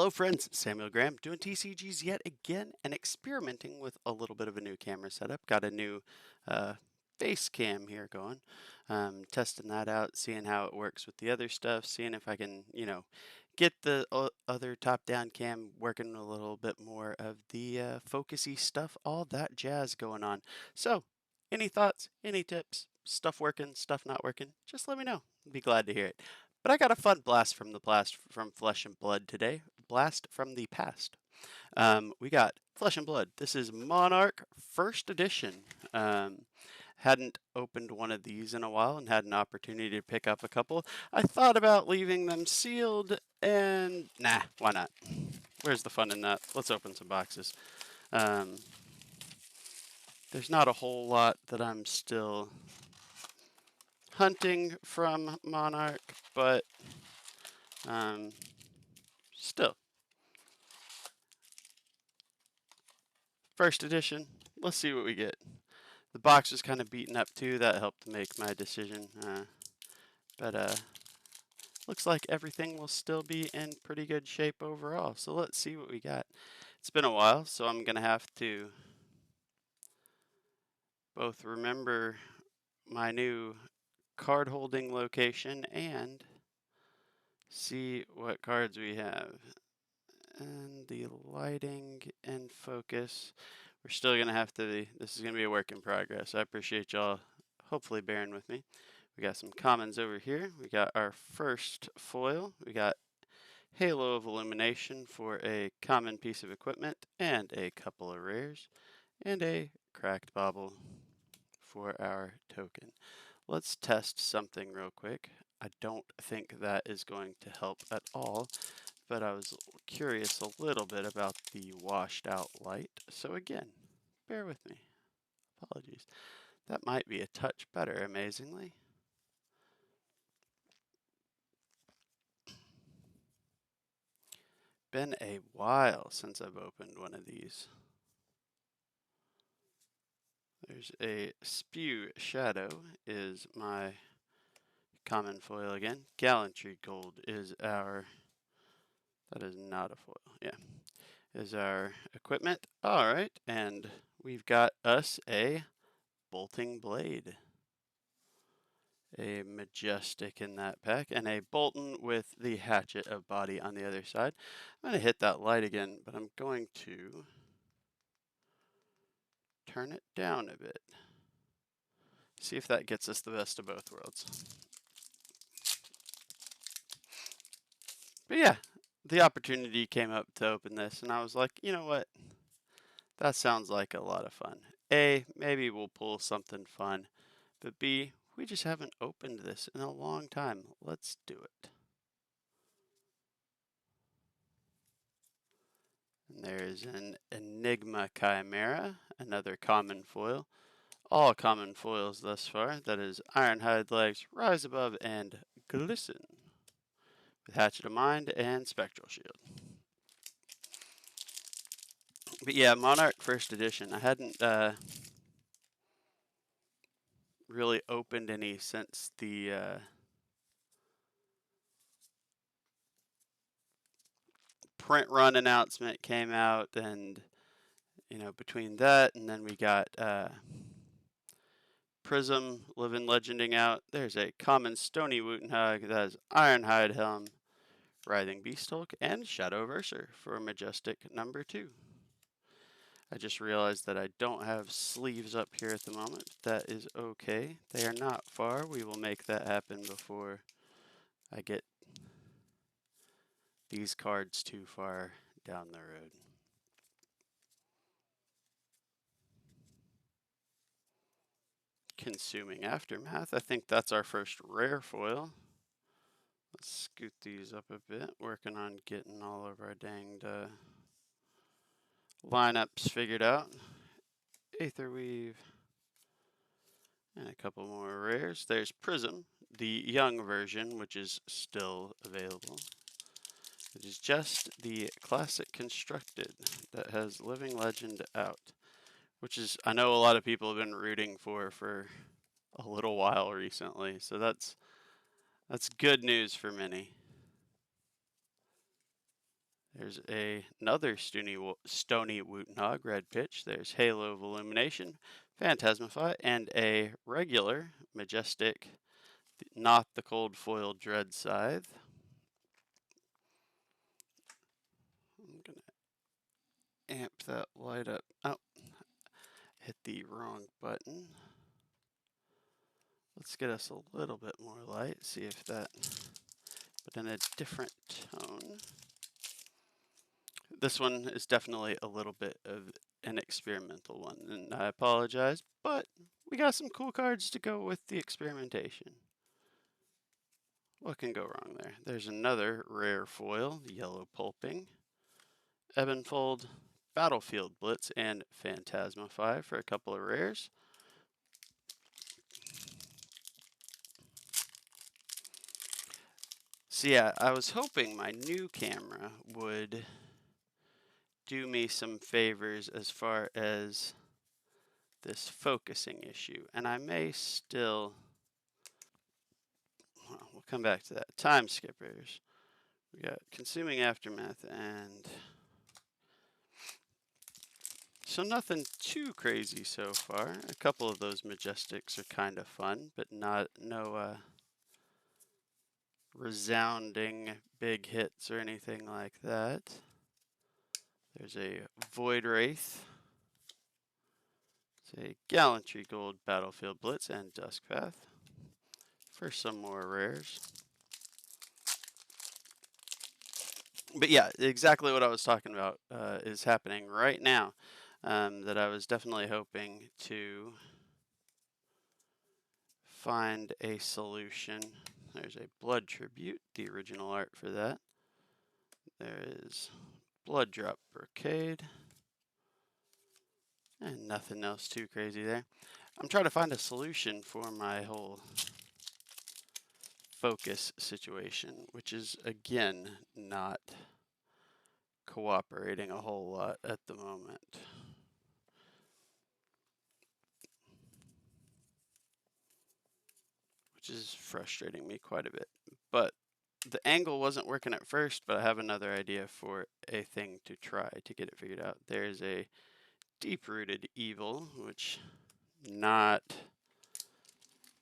Hello, friends. Samuel Graham doing TCGs yet again and experimenting with a little bit of a new camera setup. Got a new uh, face cam here going. Testing that out, seeing how it works with the other stuff, seeing if I can, get the other top-down cam working a little bit more of the focusy stuff, all that jazz going on. So, any thoughts, any tips, stuff working, stuff not working, just let me know. I'd be glad to hear it. But I got a fun blast from the blast from Flesh and Blood today. Blast from the past. We got Flesh and Blood. This is Monarch First Edition. Hadn't opened one of these in a while and had an opportunity to pick up a couple. I thought about leaving them sealed, and nah, why not? Where's the fun in that? Let's open some boxes. Um, there's not a whole lot that I'm still hunting from Monarch, but um, still. First edition. Let's see what we get. The box was kind of beaten up too. That helped make my decision. But looks like everything will still be in pretty good shape overall. So let's see what we got. It's been a while, so I'm going to have to both remember my new card holding location and see what cards we have. And the lighting and focus. We're still going to have to, this is going to be a work in progress. I appreciate y'all hopefully bearing with me. We got some commons over here. We got our first foil. We got Halo of Illumination for a common piece of equipment and a couple of rares. And a cracked bauble for our token. Let's test something real quick. I don't think that is going to help at all, but I was curious a little bit about the washed out light. So again, bear with me. Apologies. That might be a touch better, amazingly. Been a while since I've opened one of these. There's a Spew Shadow is my common foil again. Gallantry Gold is our, that is not a foil, yeah, is our equipment. All right, and we've got us a Bolting Blade. A Majestic in that pack, and a Bolton with the Hatchet of Body on the other side. I'm going to hit that light again, but I'm going to turn it down a bit. See if that gets us the best of both worlds. But yeah, the opportunity came up to open this, and I was like, you know what? That sounds like a lot of fun. A, maybe we'll pull something fun, but B, we just haven't opened this in a long time. Let's do it. And there's an Enigma Chimera, another common foil. All common foils thus far. That is Ironhide Legs, Rise Above, and Glisten. With Hatchet of Mind and Spectral Shield. But yeah, Monarch First Edition. I hadn't really opened any since the print run announcement came out, and between that and then we got Prism Living Legending out. There's a common Stony Wootenhug that has Ironhide Helm, Writhing Beast Hulk, and Shadow Verser for Majestic number 2. I just realized that I don't have sleeves up here at the moment. That is okay. They are not far. We will make that happen before I get these cards too far down the road. Consuming Aftermath. I think that's our first rare foil. Let's scoot these up a bit. Working on getting all of our danged lineups figured out. Aetherweave. And a couple more rares. There's Prism, the young version, which is still available. It is just the classic constructed that has Living Legend out, which is, I know a lot of people have been rooting for a little while recently. So that's good news for many. There's another stony Wootenhog red pitch. There's Halo of Illumination, Phantasmify, and a regular majestic, not the cold foil Dread Scythe. I'm gonna amp that light up. Oh, hit the wrong button. Let's get us a little bit more light, see if that, but in a different tone. This one is definitely a little bit of an experimental one, and I apologize, but we got some cool cards to go with the experimentation. What can go wrong there? There's another rare foil, Yellow Pulping, Ebonfold, Battlefield Blitz, and Phantasmify for a couple of rares. So yeah, I was hoping my new camera would do me some favors as far as this focusing issue, and I may still, well, we'll come back to that. Time skippers. We got Consuming Aftermath, and so nothing too crazy so far. A couple of those Majestics are kind of fun, but no resounding big hits or anything like that. There's a Void Wraith. It's a Gallantry Gold Battlefield Blitz and Duskpath for some more rares. But yeah, exactly what I was talking about is happening right now. That I was definitely hoping to find a solution. There's a Blood Tribute, the original art for that. There is Blood Drop Brocade. And nothing else too crazy there. I'm trying to find a solution for my whole focus situation, which is, again, not cooperating a whole lot at the moment. Which is frustrating me quite a bit. But the angle wasn't working at first, but I have another idea for a thing to try to get it figured out. There's a Deep-Rooted Evil, which not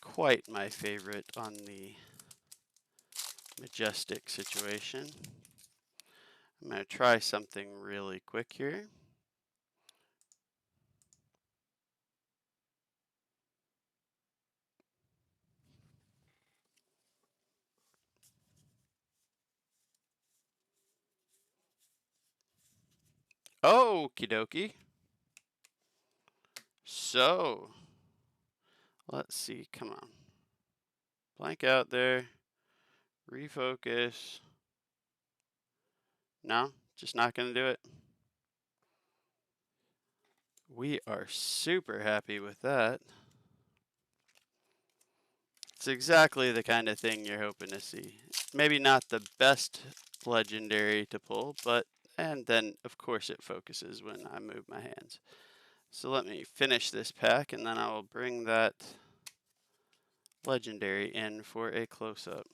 quite my favorite on the Majestic situation. I'm going to try something really quick here. Okie dokie. So, let's see. Come on. Blank out there. Refocus. No, just not going to do it. We are super happy with that. It's exactly the kind of thing you're hoping to see. Maybe not the best legendary to pull, but, and then of course it focuses when I move my hands. So let me finish this pack and then I will bring that legendary in for a close-up.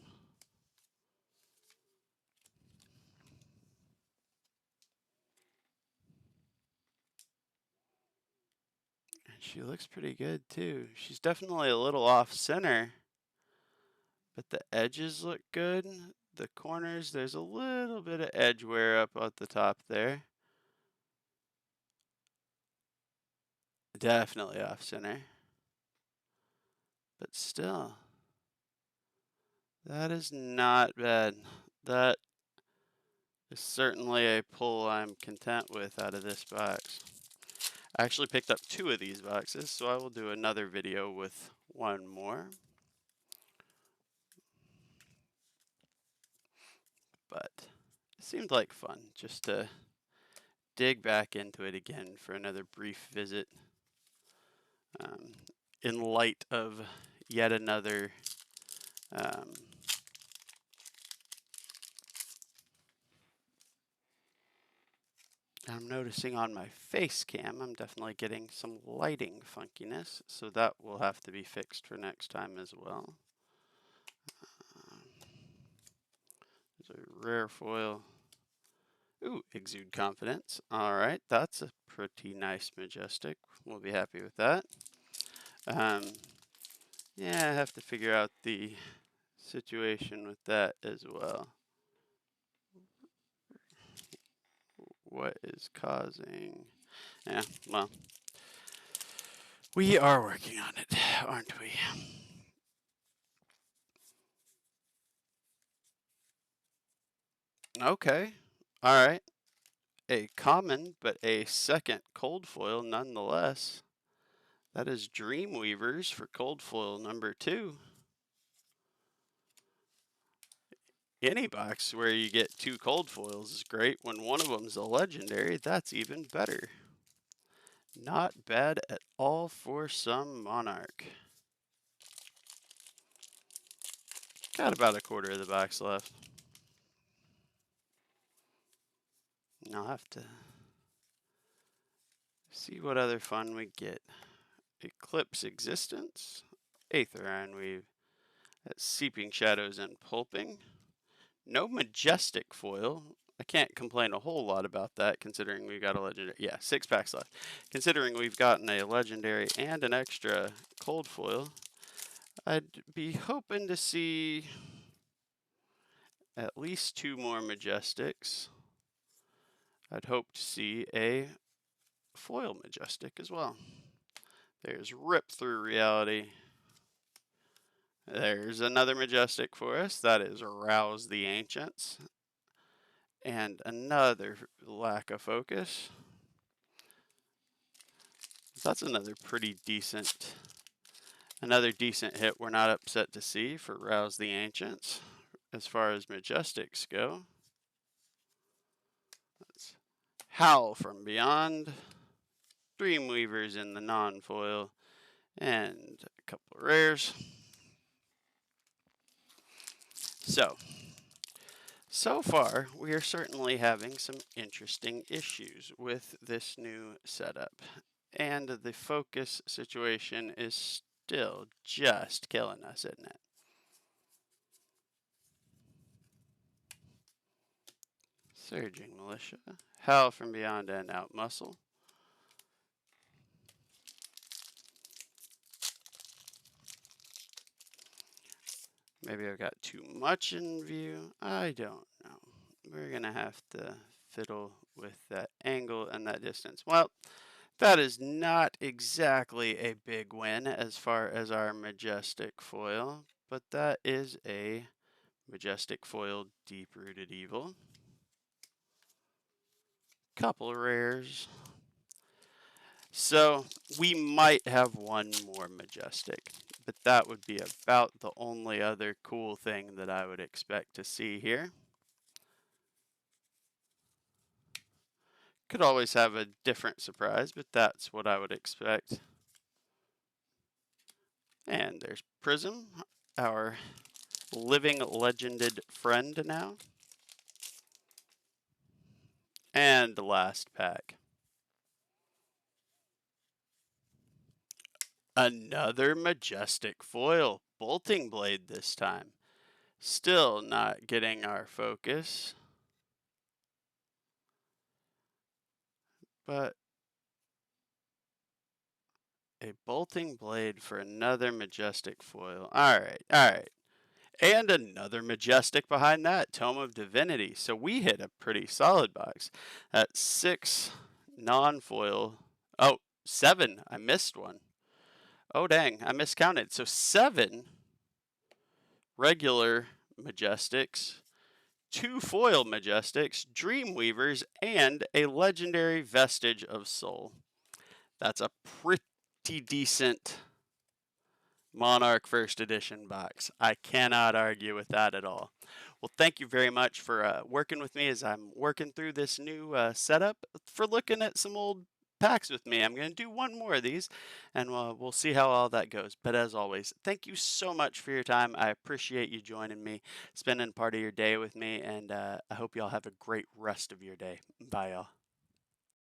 And she looks pretty good too. She's definitely a little off center, but the edges look good. The corners, there's a little bit of edge wear up at the top there. Definitely off center. But still, that is not bad. That is certainly a pull I'm content with out of this box. I actually picked up 2 of these boxes, so I will do another video with 1 more. But it seemed like fun just to dig back into it again for another brief visit. In light of yet another I'm noticing on my face cam, I'm definitely getting some lighting funkiness, so that will have to be fixed for next time as well. There's a rare foil Ooh, exude confidence. All right, that's a pretty nice majestic. We'll be happy with that. Um, yeah, I have to figure out the situation with that as well. What is causing? Yeah, well, we are working on it, aren't we? Okay. All right. A common, but a second cold foil nonetheless. That is Dreamweavers for cold foil number 2. Any box where you get 2 cold foils is great. When one of them is a legendary, that's even better. Not bad at all for some Monarch. Got about a quarter of the box left. I'll have to see what other fun we get. Eclipse Existence, Aether Ironweave, Seeping Shadows and Pulping. No Majestic foil. I can't complain a whole lot about that considering we've got a legendary. Yeah, 6 packs left. Considering we've gotten a legendary and an extra cold foil, I'd be hoping to see at least 2 more Majestics. I'd hope to see a foil Majestic as well. There's Rip Through Reality. There's another Majestic for us. That is Rouse the Ancients. And another lack of focus. That's another decent hit we're not upset to see for Rouse the Ancients. As far as Majestics go, let's Howl from Beyond, Dreamweavers in the non-foil, and a couple of rares. So far, we are certainly having some interesting issues with this new setup. And the focus situation is still just killing us, isn't it? Surging Militia, Howl from Beyond, and Outmuscle. Maybe I've got too much in view. I don't know. We're going to have to fiddle with that angle and that distance. Well, that is not exactly a big win as far as our Majestic foil, but that is a Majestic foil Deep-Rooted Evil. Couple of rares. So we might have one more Majestic, but that would be about the only other cool thing that I would expect to see here. Could always have a different surprise, but that's what I would expect. And there's Prism, our living legended friend now. And the last pack. Another Majestic foil, Bolting Blade this time. Still not getting our focus. But a Bolting Blade for another Majestic foil. Alright, alright. And another Majestic behind that, Tome of Divinity. So we hit a pretty solid box. That's 6 non-foil. Oh, 7. I missed one. Oh, dang. I miscounted. So 7 regular Majestics, 2 foil Majestics, Dreamweavers, and a legendary Vestige of Soul. That's a pretty decent Monarch First Edition box. I cannot argue with that at all. Well, thank you very much for working with me as I'm working through this new setup, for looking at some old packs with me. I'm going to do one more of these, and we'll see how all that goes. But as always, thank you so much for your time. I appreciate you joining me, spending part of your day with me, and I hope you all have a great rest of your day. Bye, y'all.